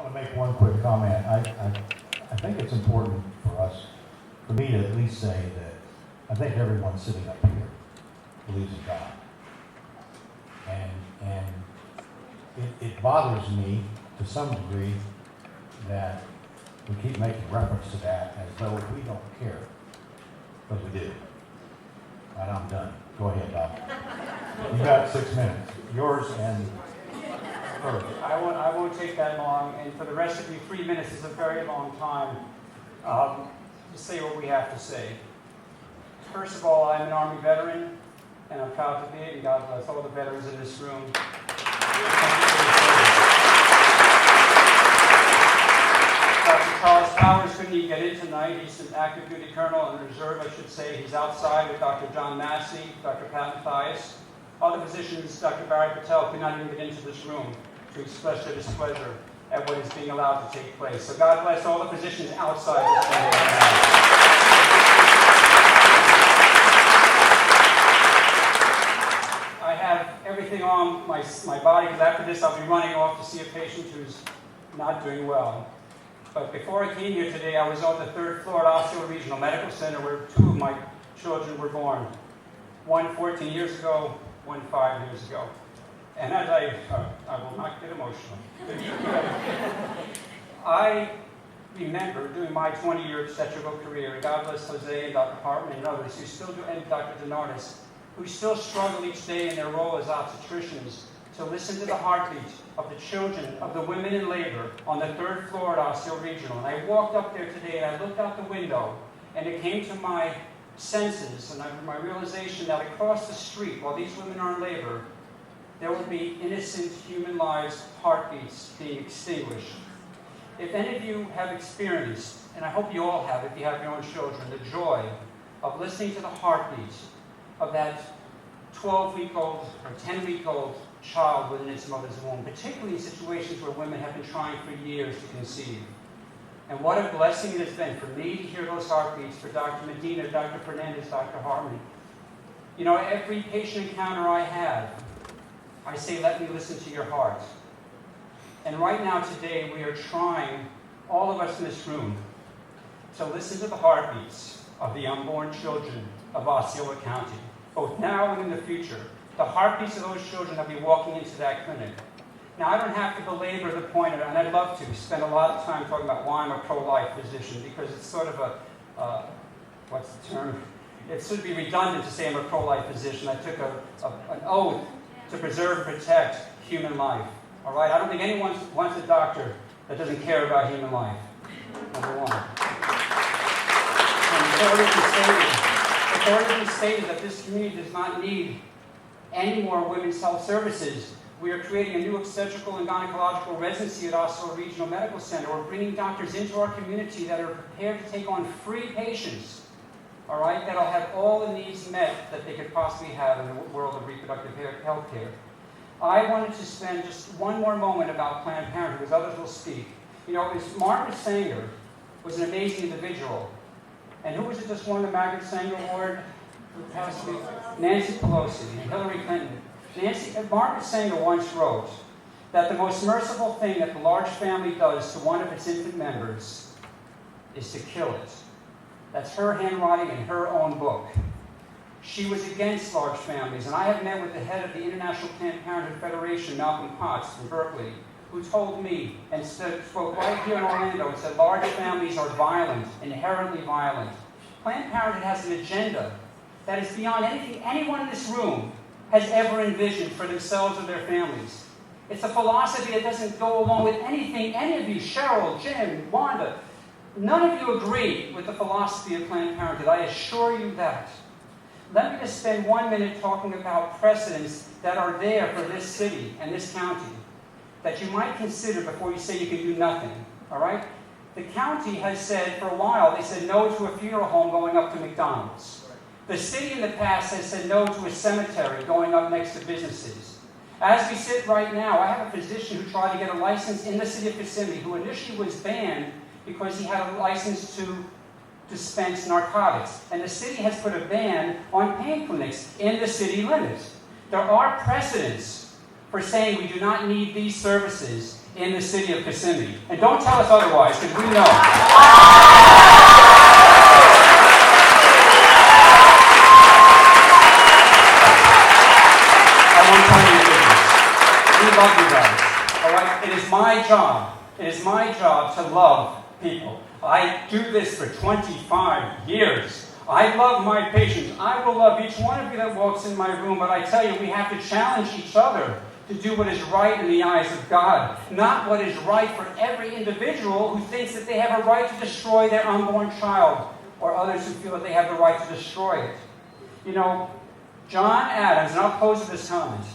want to make one quick comment. I think it's important for us, for me to at least say that I think everyone sitting up here believes in God. And it bothers me to some degree that we keep making reference to that as though we don't care, but we do. Right, I'm done. Go ahead, Doc. You got 6 minutes. Yours and hers. I won't take that long, and for the rest of you, 3 minutes is a very long time to say what we have to say. First of all, I'm an Army veteran, and I'm proud to be it, and God bless all the veterans in this room. Dr. Charles Powers couldn't even get in tonight. He's an active duty colonel in reserve, I should say. He's outside with Dr. John Massey, Dr. Pat Mathias. Other physicians, Dr. Barry Littell, could not even get into this room to express their displeasure at what is being allowed to take place. So God bless all the physicians outside this room right now. I have everything on my body because after this I'll be running off to see a patient who's not doing well. But before I came here today, I was on the 3rd floor at Osceola Regional Medical Center where 2 of my children were born. One 14 years ago, one 5 years ago. And as I will not get emotional. I remember doing my 20-year obstetrical career, and God bless Jose and Dr. Hartman and others who still do, and Dr. Denardis, who still struggle each day in their role as obstetricians to listen to the heartbeat of the children, of the women in labor on the 3rd floor at Osceola Regional. And I walked up there today and I looked out the window and it came to my senses and my realization that across the street, while these women are in labor, there will be innocent human lives, heartbeats being extinguished. If any of you have experienced, and I hope you all have if you have your own children, the joy of listening to the heartbeat of that 12-week-old or 10-week-old child within its mother's womb, particularly in situations where women have been trying for years to conceive. And what a blessing it has been for me to hear those heartbeats, for Dr. Medina, Dr. Fernandez, Dr. Hartman. You know, every patient encounter I have, I say, let me listen to your heart. And right now today, we are trying, all of us in this room, to listen to the heartbeats of the unborn children of Osceola County, both now and in the future. The heartbeats of those children that will be walking into that clinic. Now, I don't have to belabor the point of it, and I'd love to spend a lot of time talking about why I'm a pro-life physician, because it's sort of a, what's the term? It should be redundant to say I'm a pro-life physician. I took an oath to preserve and protect human life. All right? I don't think anyone wants a doctor that doesn't care about human life. Number one. And it's already been stated that this community does not need any more women's health services. We are creating a new obstetrical and gynecological residency at Osceola Regional Medical Center. We're bringing doctors into our community that are prepared to take on free patients, all right, that'll have all the needs met that they could possibly have in the world of reproductive health care. I wanted to spend just one more moment about Planned Parenthood, because others will speak. You know, Margaret Sanger was an amazing individual. And who was it just won the Margaret Sanger Award past week? Nancy Pelosi and Hillary Clinton. Margaret Sanger once wrote that the most merciful thing that the large family does to one of its infant members is to kill it. That's her handwriting in her own book. She was against large families, and I have met with the head of the International Planned Parenthood Federation, Malcolm Potts from Berkeley, who told me and spoke right here in Orlando and said large families are violent, inherently violent. Planned Parenthood has an agenda that is beyond anything anyone in this room has ever envisioned for themselves or their families. It's a philosophy that doesn't go along with anything any of you, Cheryl, Jim, Wanda, none of you agree with the philosophy of Planned Parenthood. I assure you that. Let me just spend 1 minute talking about precedents that are there for this city and this county that you might consider before you say you can do nothing, all right? The county has said for a while, they said no to a funeral home going up to McDonald's. The city in the past has said no to a cemetery going up next to businesses. As we sit right now, I have a physician who tried to get a license in the city of Kissimmee, who initially was banned because he had a license to dispense narcotics. And the city has put a ban on pain clinics in the city limits. There are precedents for saying we do not need these services in the city of Kissimmee. And don't tell us otherwise, because we know. I won't tell you business. We love you guys. All right? It is my job. It is my job to love people. I do this for 25 years. I love my patients. I will love each one of you that walks in my room, but I tell you, we have to challenge each other to do what is right in the eyes of God, not what is right for every individual who thinks that they have a right to destroy their unborn child, or others who feel that they have the right to destroy it. You know, John Adams, and I'll close with this comment,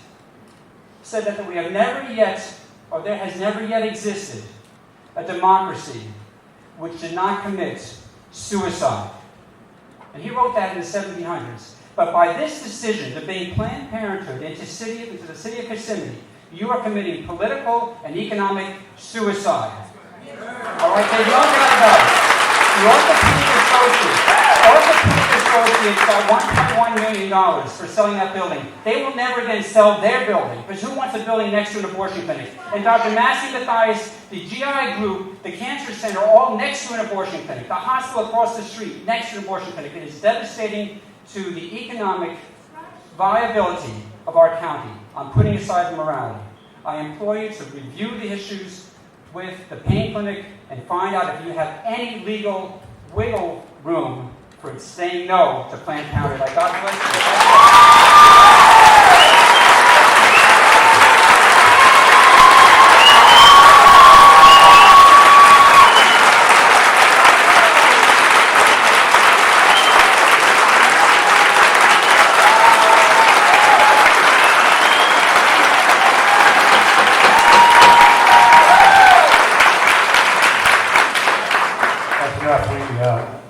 said that we have never yet, or there has never yet existed, a democracy which did not commit suicide. And he wrote that in the 1700s. But by this decision to bring Planned Parenthood into the city of Kissimmee, you are committing political and economic suicide. All right, there's no doubt about it. The Orthopedic Associates got $1.1 million for selling that building. They will never again sell their building, because who wants a building next to an abortion clinic? And Dr. Massey Mathias, the GI Group, the Cancer Center, all next to an abortion clinic. The hospital across the street, next to an abortion clinic. It is devastating to the economic viability of our county. I'm putting aside the morality. I implore you to review the issues with the pain clinic and find out if you have any legal wiggle room for saying no to Planned Parenthood. Like, God bless you.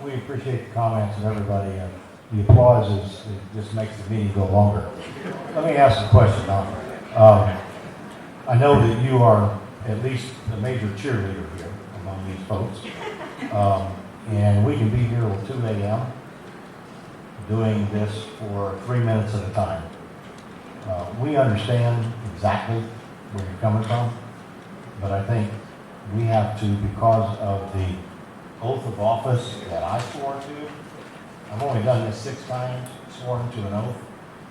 We appreciate the comments of everybody, and the applause it just makes the meeting go longer. Let me ask a question now. I know that you are at least the major cheerleader here among these folks, and we can be here till 2 a.m. doing this for 3 minutes at a time. We understand exactly where you're coming from, but I think we have to, because of the oath of office that I swore to. I've only done this 6 times, sworn to an oath,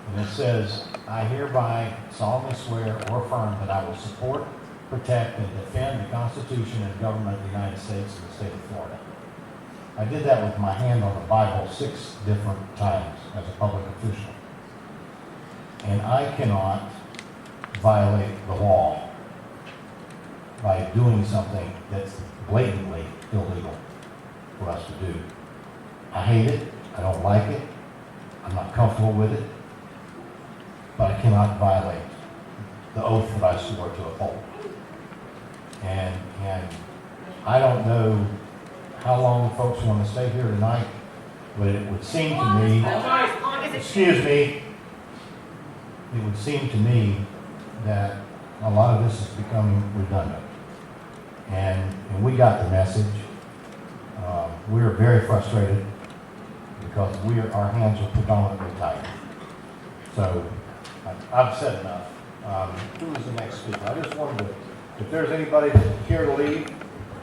and it says, I hereby solemnly swear or affirm that I will support, protect, and defend the Constitution and government of the United States and the state of Florida. I did that with my hand on the Bible 6 different times as a public official. And I cannot violate the law by doing something that's blatantly illegal for us to do. I hate it. I don't like it. I'm not comfortable with it. But I cannot violate the oath that I swore to uphold. And I don't know how long folks want to stay here tonight, but it would seem to me, excuse me, it would seem to me that a lot of this is becoming redundant. And we got the message. We are very frustrated because our hands are predominantly tied. So I've said enough. Who is the next speaker? I just wanted to, if there's anybody here to leave,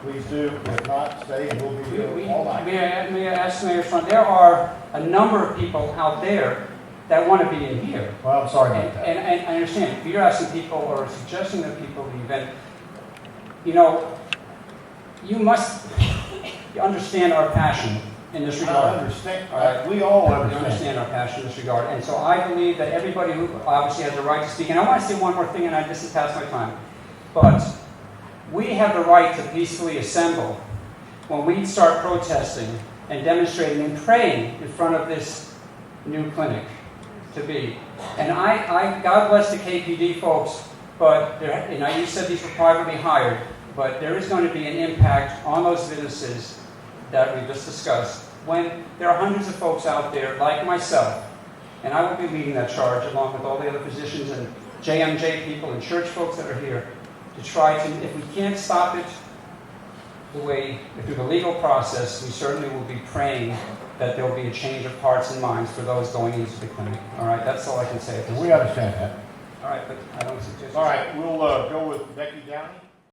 please do. If not, stay and we'll be here all night. May I ask Mayor Front, there are a number of people out there that want to be in here. Well, I'm sorry about that. And I understand. If you're asking people or suggesting that people leave, and you know, you must understand our passion in this regard. I understand. All right. We all understand our passion in this regard. And so I believe that everybody who obviously has the right to speak, and I want to say one more thing, and I just pass my time, but we have the right to peacefully assemble when we start protesting and demonstrating and praying in front of this new clinic to be. And God bless the KPD folks, but you said these were privately hired, but there is going to be an impact on those businesses that we just discussed when there are hundreds of folks out there like myself, and I will be leading that charge along with all the other physicians and JMJ people and church folks that are here to try to, if we can't stop it through the legal process, we certainly will be praying that there will be a change of hearts and minds for those going into the clinic. All right, that's all I can say. We understand that. All right, but I don't suggest. All right, we'll go with Becky Downey.